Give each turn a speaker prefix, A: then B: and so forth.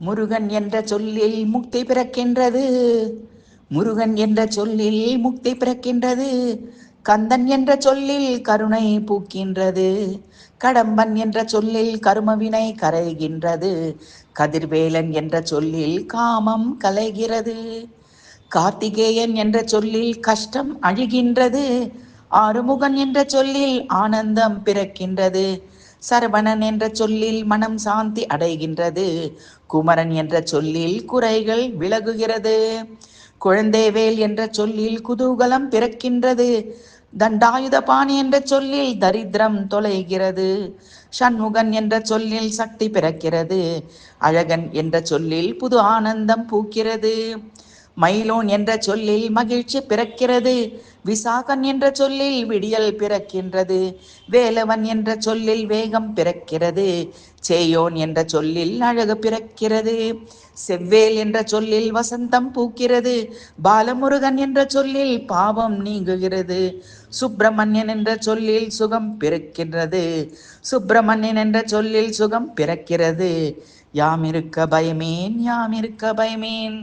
A: முருகன் என்ற சொல்லில் முக்தி பிறக்கின்றது. முருகன் என்ற சொல்லில் முக்தி பிறக்கின்றது. கந்தன் என்ற சொல்லில் கருணை பூக்கின்றது. கடம்பன் என்ற சொல்லில் கருமவினை கரைகின்றது. கதிர்வேலன் என்ற சொல்லில் காமம் கலைகிறது. கார்த்திகேயன் என்ற சொல்லில் கஷ்டம் அழிகின்றது. ஆறுமுகன் என்ற சொல்லில் ஆனந்தம் பிறக்கின்றது. சரவணன் என்ற சொல்லில் மனம் சாந்தி அடைகின்றது. குமரன் என்ற சொல்லில் குறைகள் விலகுகிறது. குழந்தைவேல் என்ற சொல்லில் குதூகலம் பிறக்கின்றது. தண்டாயுதபாணி என்ற சொல்லில் தரித்திரம் தொலைகிறது. சண்முகன் என்ற சொல்லில் சக்தி பிறக்கிறது. அழகன் என்ற சொல்லில் புது ஆனந்தம் பூக்கிறது. மயிலோன் என்ற சொல்லில் மகிழ்ச்சி பிறக்கிறது. விசாகன் என்ற சொல்லில் விடியல் பிறக்கின்றது. வேலவன் என்ற சொல்லில் வேகம் பிறக்கிறது. சேயோன் என்ற சொல்லில் அழகு பிறக்கிறது. செவ்வேல் என்ற சொல்லில் வசந்தம் பூக்கிறது. பாலமுருகன் என்ற சொல்லில் பாவம் நீங்குகிறது. சுப்பிரமணியன் என்ற சொல்லில் சுகம் பிறக்கின்றது. சுப்பிரமணியன் என்ற சொல்லில் சுகம் பிறக்கிறது. யாம் இருக்க பயமேன், யாம் இருக்க பயமேன்.